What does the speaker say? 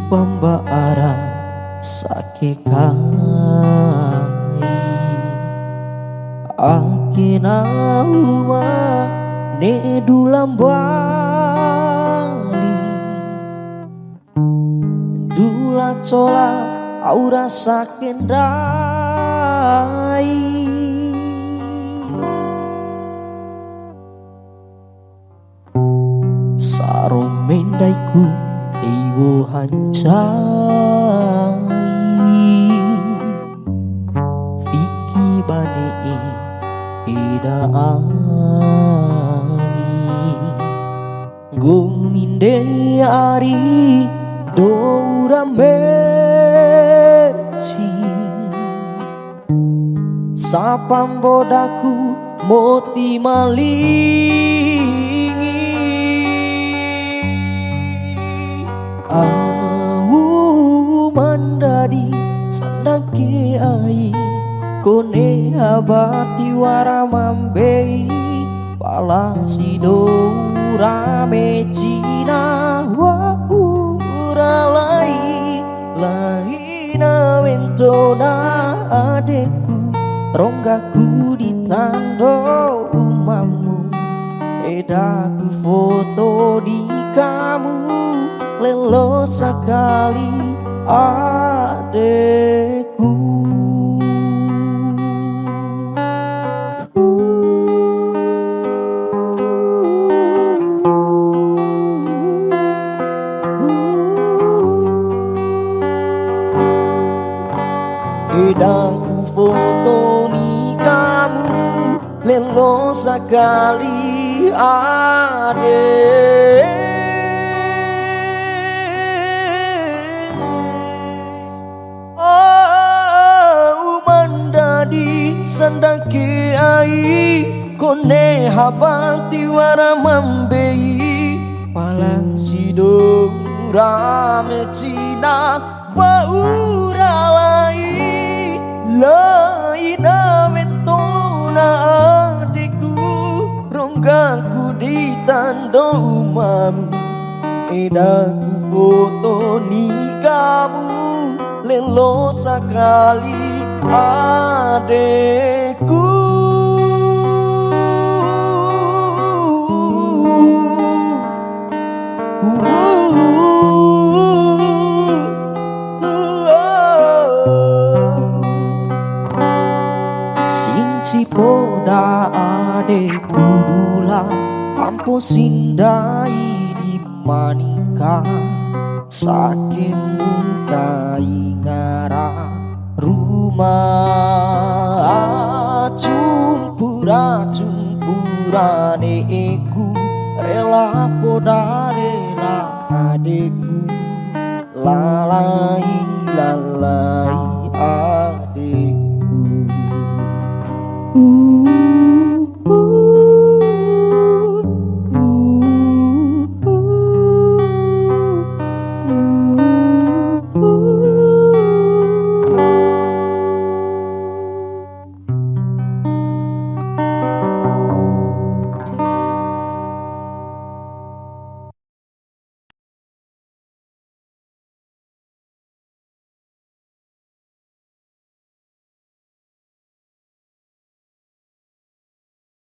pambara sakekai akina uma ne dulam bali dula cola aura sakendai saro mendaiku iwo hancai Fiki bane ida ani guminde ari doura meci sapambodaku moti malingi au mandadi sandake ai kone abati waramambei palasido rame cina wa uralai laina wentona adekku ronggaku ditando umamu edaku foto di kamu lelo sekali adekku edaku foto ni kamu lelo sekali adek sandake ai kone habati waramambei palang sido rame cina wauralai laina wentona adikku ronggaku ditando umamu edaku foto ni kamu lelo sekali adekku sing cipoda adekku dula ampo sindai di manika saking mukai ngara rumah cumpurane eku rela poda rela adekku lalai lalai